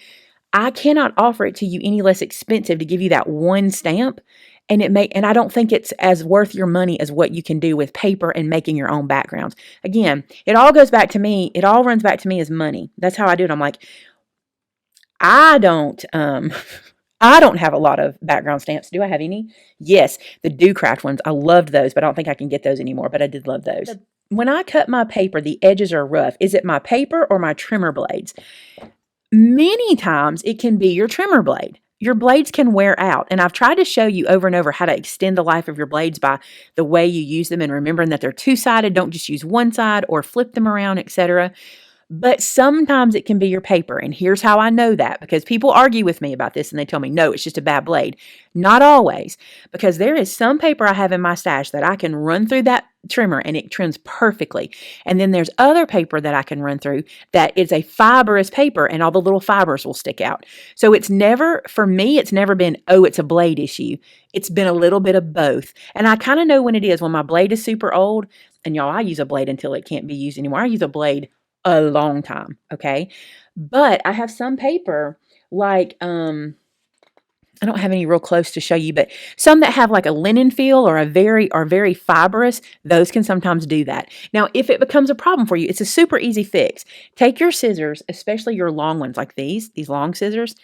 I cannot offer it to you any less expensive to give you that one stamp. And I don't think it's as worth your money as what you can do with paper and making your own backgrounds. Again, it all goes back to me. It all runs back to me as money. That's how I do it. I'm like, I don't have a lot of background stamps. Do I have any? Yes, the Do Craft ones. I loved those, but I don't think I can get those anymore, but I did love those. When I cut my paper, the edges are rough. Is it my paper or my trimmer blades? Many times it can be your trimmer blade. Your blades can wear out, and I've tried to show you over and over how to extend the life of your blades by the way you use them and remembering that they're two-sided. Don't just use one side or flip them around, etc. But sometimes it can be your paper, and here's how I know that, because people argue with me about this and they tell me, no, it's just a bad blade. Not always, because there is some paper I have in my stash that I can run through that trimmer and it trims perfectly. And then there's other paper that I can run through that is a fibrous paper and all the little fibers will stick out. So it's never, for me, it's never been, oh, it's a blade issue. It's been a little bit of both. And I kind of know when it is, when my blade is super old, and y'all, I use a blade until it can't be used anymore. I use a blade a long time, okay? But I have some paper like, I don't have any real close to show you, but some that have like a linen feel or are very fibrous, those can sometimes do that. Now, if it becomes a problem for you, it's a super easy fix. Take your scissors, especially your long ones like these long scissors,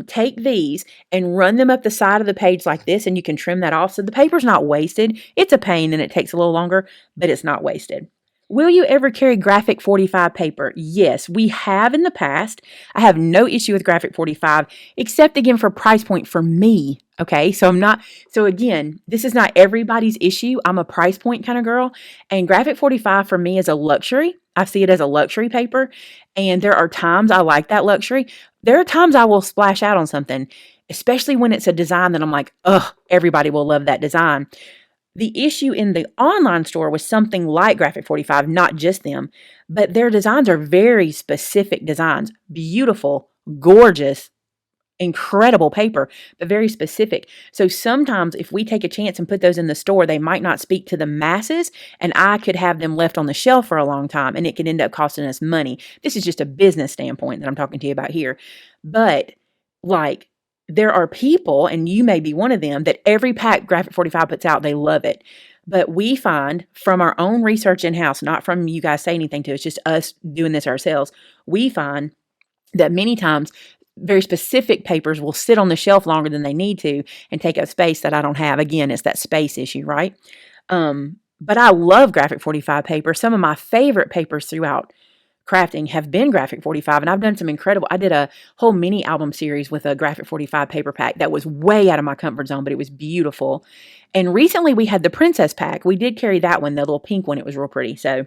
take these and run them up the side of the page like this, and you can trim that off so the paper's not wasted. It's a pain and it takes a little longer, but it's not wasted. Will you ever carry graphic 45 paper? Yes, we have in the past. I have no issue with graphic 45, except again for price point for me. Okay, so again, this is not everybody's issue. I'm a price point kind of girl, and graphic 45 for me is a luxury. I see it as a luxury paper, and there are times I like that luxury. There are times I will splash out on something, especially when it's a design that I'm like, ugh, everybody will love that design. The issue in the online store was something like graphic 45, not just them, but their designs are very specific designs. Beautiful, gorgeous, incredible paper, but very specific. So sometimes if we take a chance and put those in the store, they might not speak to the masses, and I could have them left on the shelf for a long time, and it could end up costing us money. This is just a business standpoint that I'm talking to you about here. But like, there are people, and you may be one of them, that every pack graphic 45 puts out, they love it. But we find from our own research in-house, not from you guys say anything to us, just us doing this ourselves, we find that many times very specific papers will sit on the shelf longer than they need to and take up space that I don't have. Again, it's that space issue, right? But I love Graphic 45 paper. Some of my favorite papers throughout crafting have been Graphic 45, and I've done some incredible. I did a whole mini album series with a Graphic 45 paper pack that was way out of my comfort zone, but it was beautiful. And recently we had the Princess pack. We did carry that one, the little pink one. It was real pretty. So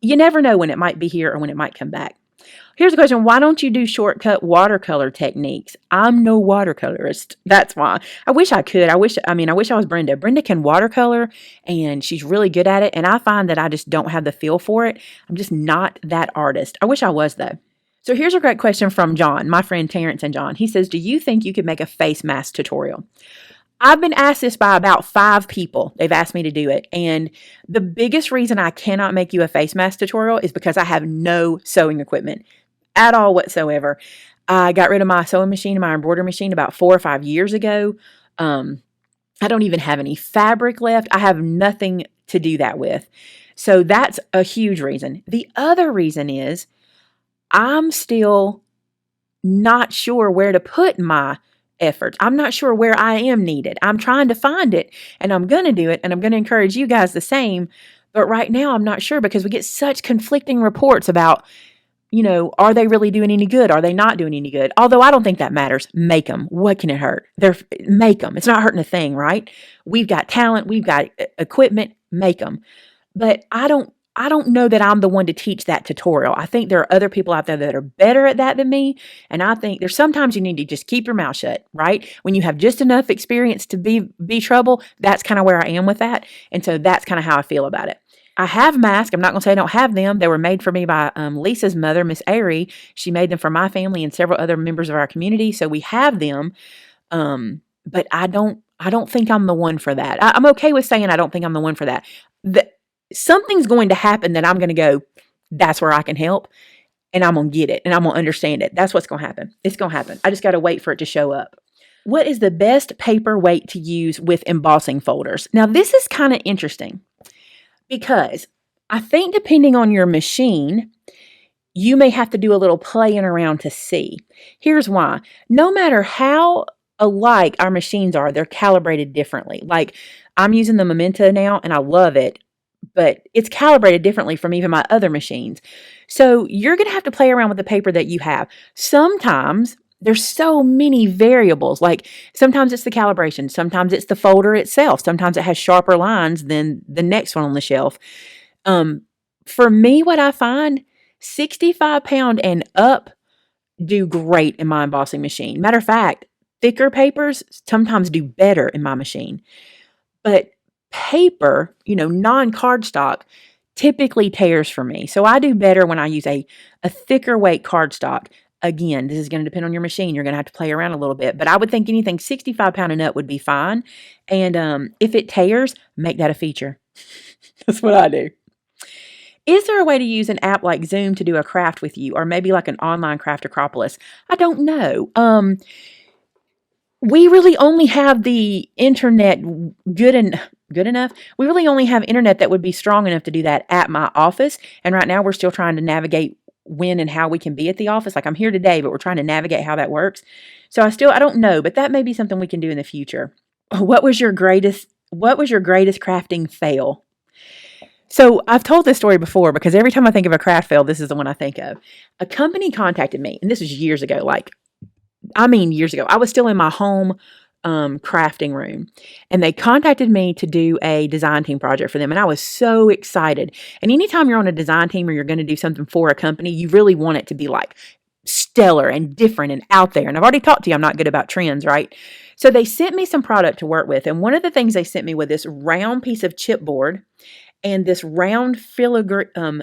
you never know when it might be here or when it might come back. Here's a question. Why don't you do shortcut watercolor techniques? I'm no watercolorist. That's why. I wish I could. I wish I was Brenda. Brenda can watercolor and she's really good at it. And I find that I just don't have the feel for it. I'm just not that artist. I wish I was though. So here's a great question from John, my friend Terrence and John. He says, do you think you could make a face mask tutorial? I've been asked this by about 5 people. They've asked me to do it. And the biggest reason I cannot make you a face mask tutorial is because I have no sewing equipment at all whatsoever. I got rid of my sewing machine and my embroidery machine about 4 or 5 years ago. I don't even have any fabric left. I have nothing to do that with. So that's a huge reason. The other reason is I'm still not sure where to put my efforts. I'm not sure where I am needed. I'm trying to find it, and I'm going to do it, and I'm going to encourage you guys the same. But right now, I'm not sure because we get such conflicting reports about, are they really doing any good? Are they not doing any good? Although I don't think that matters. Make them. What can it hurt? Make them. It's not hurting a thing, right? We've got talent. We've got equipment. Make them. But I don't know that I'm the one to teach that tutorial. I think there are other people out there that are better at that than me. And I think there's sometimes you need to just keep your mouth shut, right? When you have just enough experience to be trouble, that's kind of where I am with that. And so that's kind of how I feel about it. I have masks. I'm not going to say I don't have them. They were made for me by Lisa's mother, Miss Airy. She made them for my family and several other members of our community. So we have them. But I don't think I'm the one for that. I'm okay with saying I don't think I'm the one for that. Something's going to happen that I'm going to go, that's where I can help. And I'm going to get it. And I'm going to understand it. That's what's going to happen. It's going to happen. I just got to wait for it to show up. What is the best paper weight to use with embossing folders? Now, this is kind of interesting. Because I think depending on your machine, you may have to do a little playing around to see. Here's why. No matter how alike our machines are, they're calibrated differently. Like I'm using the Memento now and I love it, but it's calibrated differently from even my other machines. So you're going to have to play around with the paper that you have. Sometimes there's so many variables. Like sometimes it's the calibration. Sometimes it's the folder itself. Sometimes it has sharper lines than the next one on the shelf. For me, what I find, 65 pound and up do great in my embossing machine. Matter of fact, thicker papers sometimes do better in my machine. But paper, non-cardstock, typically tears for me. So I do better when I use a thicker weight cardstock. Again, this is going to depend on your machine. You're going to have to play around a little bit. But I would think anything 65 pound and up would be fine. And if it tears, make that a feature. That's what I do. Is there a way to use an app like Zoom to do a craft with you? Or maybe like an online craft acropolis? I don't know. We really only have the internet good enough. We really only have internet that would be strong enough to do that at my office. And right now we're still trying to navigate when and how we can be at the office. Like I'm here today, but we're trying to navigate how that works. So I don't know, but that may be something we can do in the future. What was your greatest crafting fail? So I've told this story before because every time I think of a craft fail, this is the one I think of. A company contacted me, and this was years ago, years ago. I was still in my home crafting room, and they contacted me to do a design team project for them, and I was so excited. And anytime you're on a design team or you're going to do something for a company, you really want it to be like stellar and different and out there. And I've already talked to you, I'm not good about trends, right? So they sent me some product to work with, and one of the things they sent me was this round piece of chipboard and this round filigree, I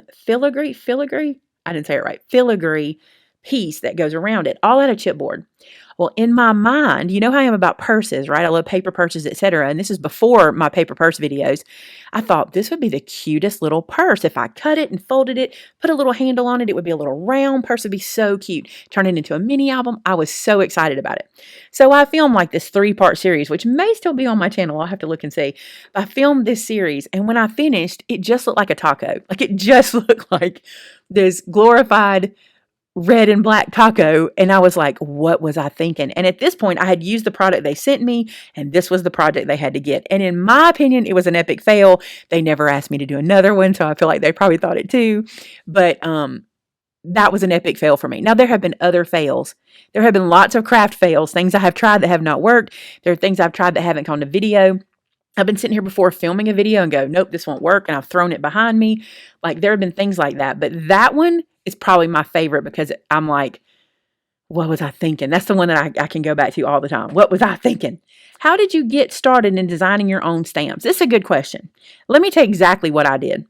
didn't say it right, filigree piece that goes around it, all out of chipboard. Well, in my mind, you know how I am about purses, right? I love paper purses, etc. And this is before my paper purse videos. I thought this would be the cutest little purse. If I cut it and folded it, put a little handle on it, it would be a little round purse. It would be so cute. Turn it into a mini album. I was so excited about it. So I filmed like this 3-part series, which may still be on my channel. I'll have to look and see. I filmed this series, and when I finished, it just looked like a taco. Like it just looked like this glorified red and black taco. And I was like, what was I thinking? And at this point, I had used the product they sent me, and this was the project they had to get. And in my opinion, it was an epic fail. They never asked me to do another one, so I feel like they probably thought it too. But that was an epic fail for me. Now, there have been other fails. There have been lots of craft fails, things I have tried that have not worked. There are things I've tried that haven't gone to video. I've been sitting here before filming a video and go, nope, this won't work. And I've thrown it behind me. Like, there have been things like that. But that one is probably my favorite because I'm like, what was I thinking? That's the one that I can go back to all the time. What was I thinking? How did you get started in designing your own stamps? This is a good question. Let me tell you exactly what I did.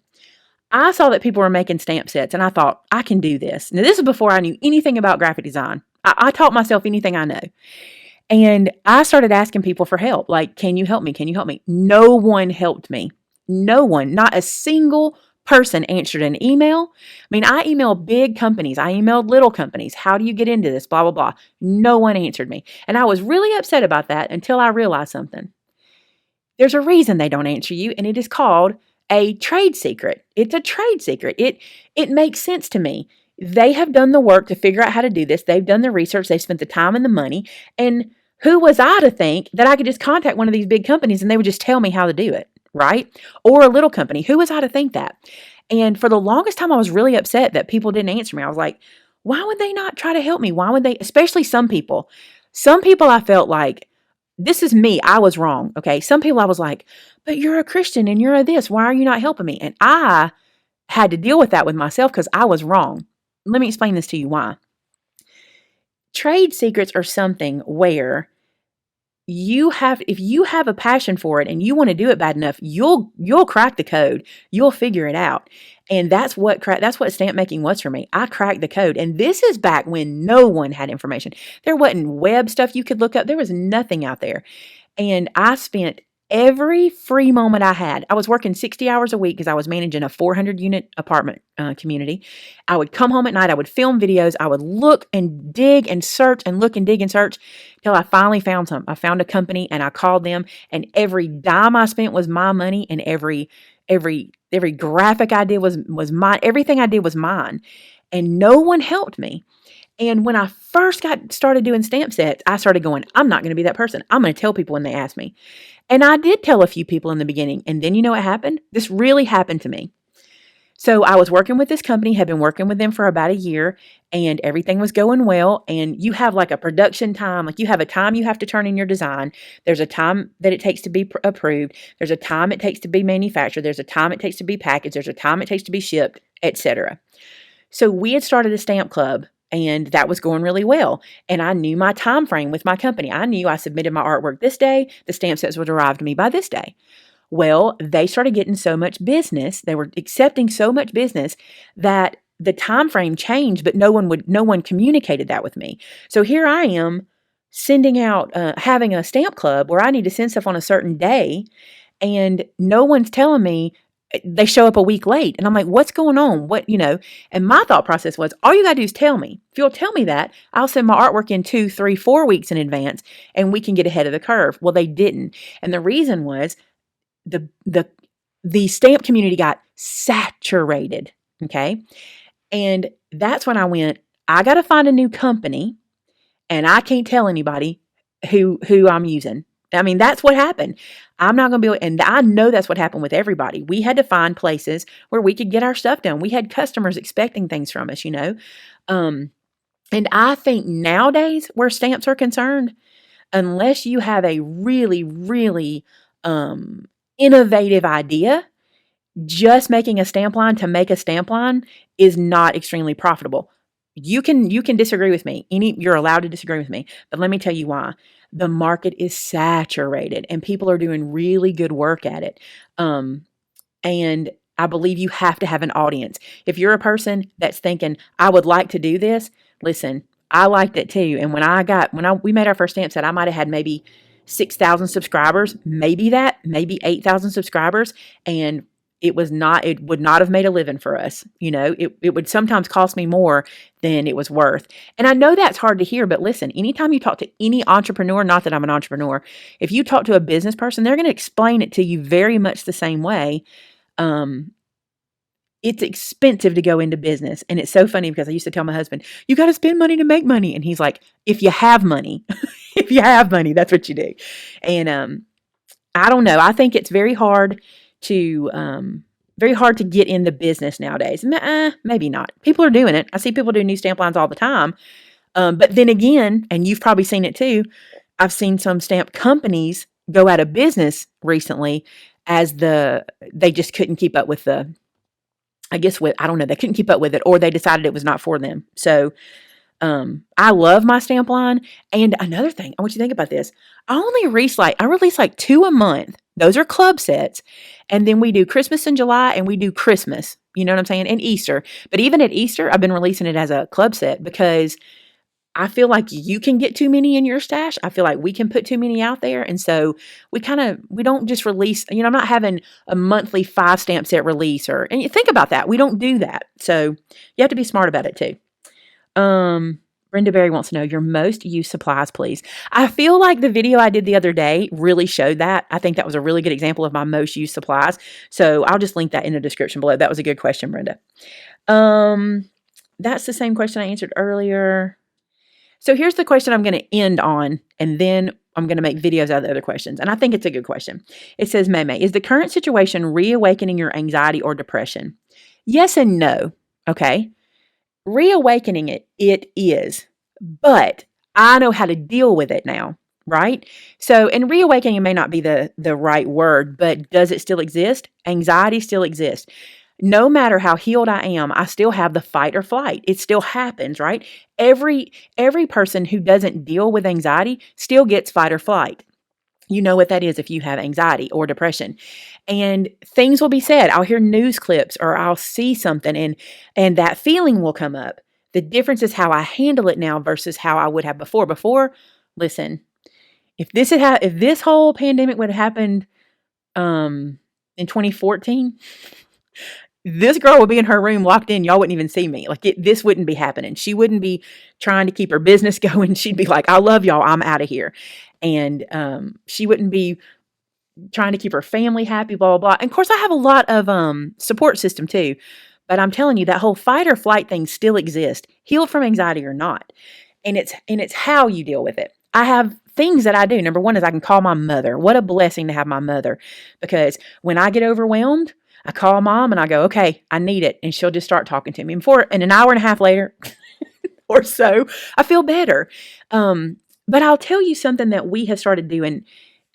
I saw that people were making stamp sets and I thought, I can do this. Now, this is before I knew anything about graphic design. I taught myself anything I know. And I started asking people for help. Like, can you help me? Can you help me? No one helped me. No one, not a single person answered an email. I mean, I emailed big companies. I emailed little companies. How do you get into this? Blah, blah, blah. No one answered me. And I was really upset about that until I realized something. There's a reason they don't answer you, and it is called a trade secret. It's a trade secret. It makes sense to me. They have done the work to figure out how to do this. They've done the research. They've spent the time and the money. And who was I to think that I could just contact one of these big companies and they would just tell me how to do it, right? Or a little company. Who was I to think that? And for the longest time, I was really upset that people didn't answer me. I was like, why would they not try to help me? Why would they, especially some people? Some people I felt like, this is me. I was wrong. Okay. Some people I was like, but you're a Christian and you're a this. Why are you not helping me? And I had to deal with that with myself because I was wrong. Let me explain this to you why. Trade secrets are something where if you have a passion for it and you want to do it bad enough, you'll crack the code. You'll figure it out. And that's what stamp making was for me. I cracked the code. And this is back when no one had information. There wasn't web stuff you could look up. There was nothing out there. And I spent every free moment I had. I was working 60 hours a week because I was managing a 400-unit apartment community. I would come home at night. I would film videos. I would look and dig and search and look and dig and search till I finally found something. I found a company and I called them, and every dime I spent was my money, and every graphic I did was mine. Everything I did was mine, and no one helped me. And when I first got started doing stamp sets, I started going, I'm not going to be that person. I'm going to tell people when they ask me. And I did tell a few people in the beginning. And then you know what happened? This really happened to me. So I was working with this company, had been working with them for about a year, and everything was going well. And you have like a production time, like you have a time you have to turn in your design. There's a time that it takes to be approved. There's a time it takes to be manufactured. There's a time it takes to be packaged. There's a time it takes to be shipped, etc. So we had started a stamp club, and that was going really well. And I knew my time frame with my company. I knew I submitted my artwork this day. The stamp sets would arrive to me by this day. Well, they started getting so much business. They were accepting so much business that the time frame changed, but no one communicated that with me. So here I am sending out, having a stamp club where I need to send stuff on a certain day, and no one's telling me. They show up a week late, and I'm like, what's going on? And my thought process was, all you got to do is tell me. If you'll tell me that, I'll send my artwork in 2, 3, 4 weeks in advance, and we can get ahead of the curve. Well, they didn't. And the reason was the stamp community got saturated. Okay. And that's when I went, I got to find a new company, and I can't tell anybody who I'm using. I mean, that's what happened. I'm not going to be able, and I know that's what happened with everybody. We had to find places where we could get our stuff done. We had customers expecting things from us, And I think nowadays, where stamps are concerned, unless you have a really, really innovative idea, just making a stamp line to make a stamp line is not extremely profitable. You can disagree with me. You're allowed to disagree with me, but let me tell you why. The market is saturated and people are doing really good work at it. And I believe you have to have an audience. If you're a person that's thinking, I would like to do this, listen, I liked it too. And when we made our first stamp set, I might have had maybe 6,000 subscribers, maybe 8,000 subscribers. And it would not have made a living for us. It would sometimes cost me more than it was worth. And I know that's hard to hear, but listen, anytime you talk to any entrepreneur, not that I'm an entrepreneur, if you talk to a business person, they're going to explain it to you very much the same way. it's expensive to go into business. And it's so funny because I used to tell my husband, you got to spend money to make money. And he's like, if you have money, if you have money, that's what you do. And I don't know. I think it's very hard to get in the business nowadays. Maybe not. People are doing it. I see people do new stamp lines all the time. But then again, and you've probably seen it too, I've seen some stamp companies go out of business recently as they just couldn't keep up with I don't know, they couldn't keep up with it, or they decided it was not for them. So I love my stamp line. And another thing, I want you to think about this. I release like 2 a month. Those are club sets. And then we do Christmas in July, and we do Christmas, you know what I'm saying? And Easter. But even at Easter, I've been releasing it as a club set because I feel like you can get too many in your stash. I feel like we can put too many out there. And so we don't just release, I'm not having a monthly 5 stamp set release and you think about that. We don't do that. So you have to be smart about it too. Brenda Berry wants to know your most used supplies, please. I feel like the video I did the other day really showed that. I think that was a really good example of my most used supplies. So I'll just link that in the description below. That was a good question, Brenda. That's the same question I answered earlier. So here's the question I'm going to end on, and then I'm going to make videos out of the other questions. And I think it's a good question. It says, Maymay, is the current situation reawakening your anxiety or depression? Yes and no. Okay. Reawakening it is, but I know how to deal with it now, right? So, and reawakening may not be the right word, but does it still exist? Anxiety still exists. No matter how healed I am, I still have the fight or flight. It still happens, right? Every person who doesn't deal with anxiety still gets fight or flight. You know what that is if you have anxiety or depression. And things will be said. I'll hear news clips or I'll see something and that feeling will come up. The difference is how I handle it now versus how I would have before. Before, listen, if this whole pandemic would have happened in 2014, this girl would be in her room locked in. Y'all wouldn't even see me. This wouldn't be happening. She wouldn't be trying to keep her business going. She'd be like, I love y'all. I'm out of here. And she wouldn't be trying to keep her family happy, blah, blah, blah. And of course, I have a lot of support system too. But I'm telling you, that whole fight or flight thing still exists, healed from anxiety or not. And it's how you deal with it. I have things that I do. Number one is I can call my mother. What a blessing to have my mother. Because when I get overwhelmed, I call mom and I go, okay, I need it. And she'll just start talking to me. And an hour and a half later or so, I feel better. But I'll tell you something that we have started doing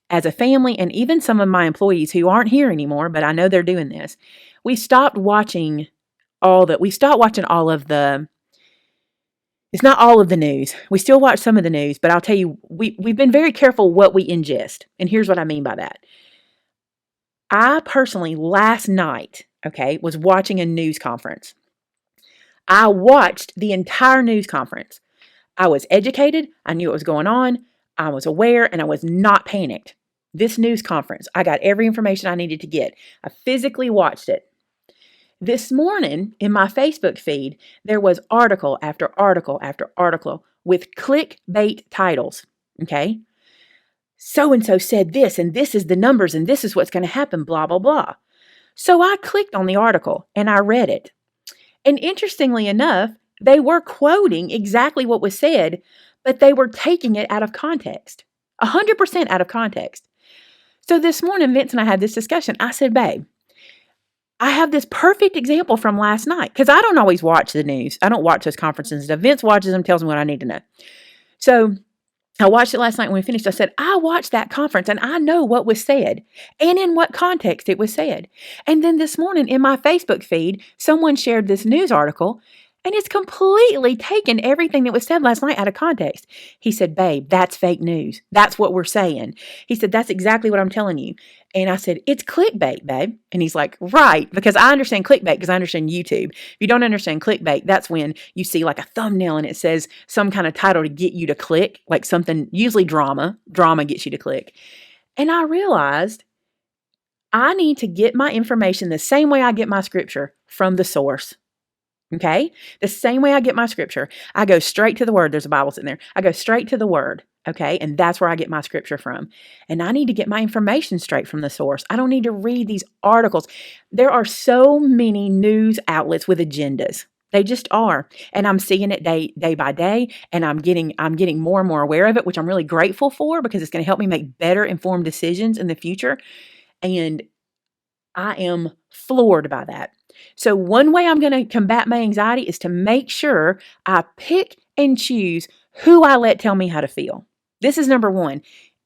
as a family, and even some of my employees who aren't here anymore, but I know they're doing this. We stopped watching all of the, it's not all of the news. We still watch some of the news, but I'll tell you, we've been very careful what we ingest. And here's what I mean by that. I personally, last night, was watching a news conference. I watched the entire news conference. I was educated. I knew what was going on. I was aware, and I was not panicked. This news conference, I got every information I needed to get. I physically watched it. This morning, in my Facebook feed, there was article after article after article with clickbait titles, okay? So-and-so said this, and this is the numbers, and this is what's going to happen, blah, blah, blah. So I clicked on the article, and I read it. And interestingly enough, they were quoting exactly what was said, but they were taking it out of context, 100% out of context. So this morning, Vince and I had this discussion. I said, babe, I have this perfect example from last night, because I don't always watch the news. I don't watch those conferences and stuff. Vince watches them, tells me what I need to know. So I watched it last night when we finished. I said, I watched that conference and I know what was said and in what context it was said. And then this morning in my Facebook feed, someone shared this news article and it's completely taken everything that was said last night out of context. He said, babe, that's fake news. That's what we're saying. He said, that's exactly what I'm telling you. And I said, it's clickbait, babe. And he's like, right, because I understand clickbait because I understand YouTube. If you don't understand clickbait, that's when you see like a thumbnail and it says some kind of title to get you to click, like something, usually drama. Drama gets you to click. And I realized I need to get my information the same way I get my scripture, from the source. Okay? The same way I get my scripture. I go straight to the word. There's a Bible sitting there. I go straight to the word. Okay, and that's where I get my scripture from. And I need to get my information straight from the source. I don't need to read these articles. There are so many news outlets with agendas. They just are. And I'm seeing it day by day, and I'm getting more and more aware of it, which I'm really grateful for because it's going to help me make better informed decisions in the future. And I am floored by that. So one way I'm going to combat my anxiety is to make sure I pick and choose who I let tell me how to feel. This is number one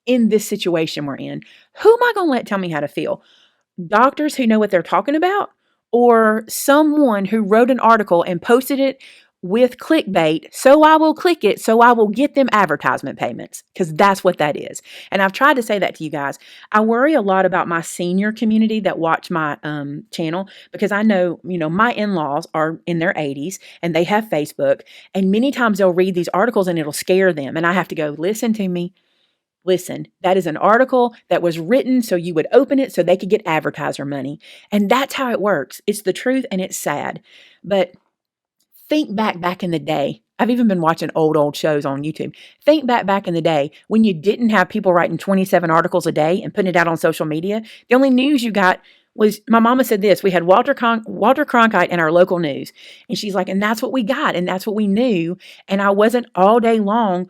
in this situation we're in. Who am I going to let tell me how to feel? Doctors who know what they're talking about, or someone who wrote an article and posted it with clickbait, so I will click it, so I will get them advertisement payments, because that's what that is. And I've tried to say that to you guys. I worry a lot about my senior community that watch my channel, because I know, my in-laws are in their 80s and they have Facebook, and many times they'll read these articles and it'll scare them. And I have to go, listen to me. Listen, that is an article that was written so you would open it so they could get advertiser money. And that's how it works. It's the truth and it's sad. But think back in the day. I've even been watching old shows on YouTube. Think back in the day when you didn't have people writing 27 articles a day and putting it out on social media. The only news you got was, my mama said this, we had Walter Cronkite in our local news. And she's like, and that's what we got. And that's what we knew. And I wasn't all day long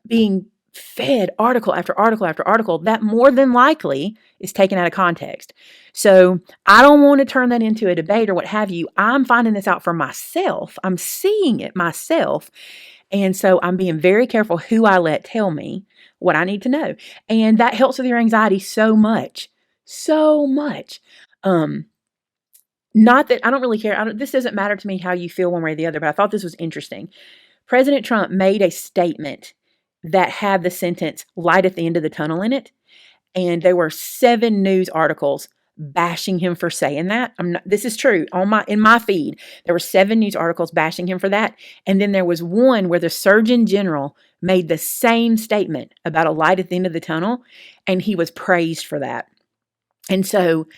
being fed article after article after article that more than likely is taken out of context. So I don't want to turn that into a debate or what have you. I'm finding this out for myself. I'm seeing it myself. And so I'm being very careful who I let tell me what I need to know. And that helps with your anxiety so much. So much. Not that I don't really care. This doesn't matter to me how you feel one way or the other, but I thought this was interesting. President Trump made a statement that had the sentence "light at the end of the tunnel" in it. And there were 7 news articles bashing him for saying that. This is true. In my feed, there were 7 news articles bashing him for that. And then there was one where the Surgeon General made the same statement about a light at the end of the tunnel, and he was praised for that. And so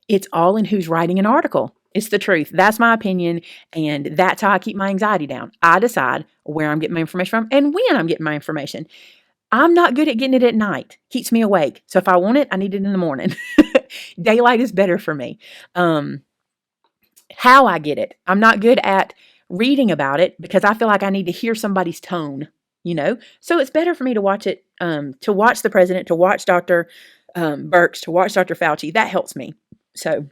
it's all in who's writing an article. It's the truth. That's my opinion, and that's how I keep my anxiety down. I decide where I'm getting my information from and when I'm getting my information. I'm not good at getting it at night. Keeps me awake. So if I want it, I need it in the morning. Daylight is better for me. How I get it, I'm not good at reading about it because I feel like I need to hear somebody's tone, So it's better for me to watch it, to watch the president, to watch Dr. Birx, to watch Dr. Fauci. That helps me. So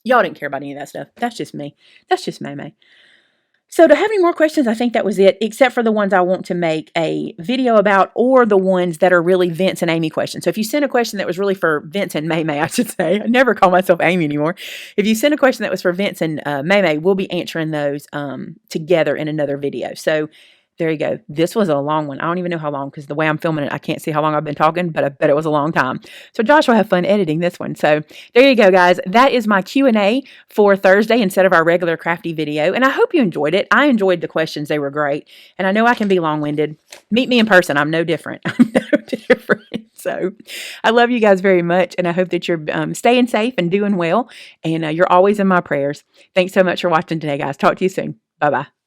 y'all didn't care about any of that stuff. That's just me. That's just Maymay. So to have any more questions, I think that was it, except for the ones I want to make a video about, or the ones that are really Vince and Amy questions. So if you sent a question that was really for Vince and Maymay, I should say, I never call myself Amy anymore. If you sent a question that was for Vince and Maymay, we'll be answering those together in another video. So there you go. This was a long one. I don't even know how long, because the way I'm filming it, I can't see how long I've been talking, but I bet it was a long time. So Josh will have fun editing this one. So there you go, guys. That is my Q&A for Thursday instead of our regular crafty video. And I hope you enjoyed it. I enjoyed the questions. They were great. And I know I can be long-winded. Meet me in person. I'm no different. I'm no different. So I love you guys very much. And I hope that you're staying safe and doing well. And you're always in my prayers. Thanks so much for watching today, guys. Talk to you soon. Bye-bye.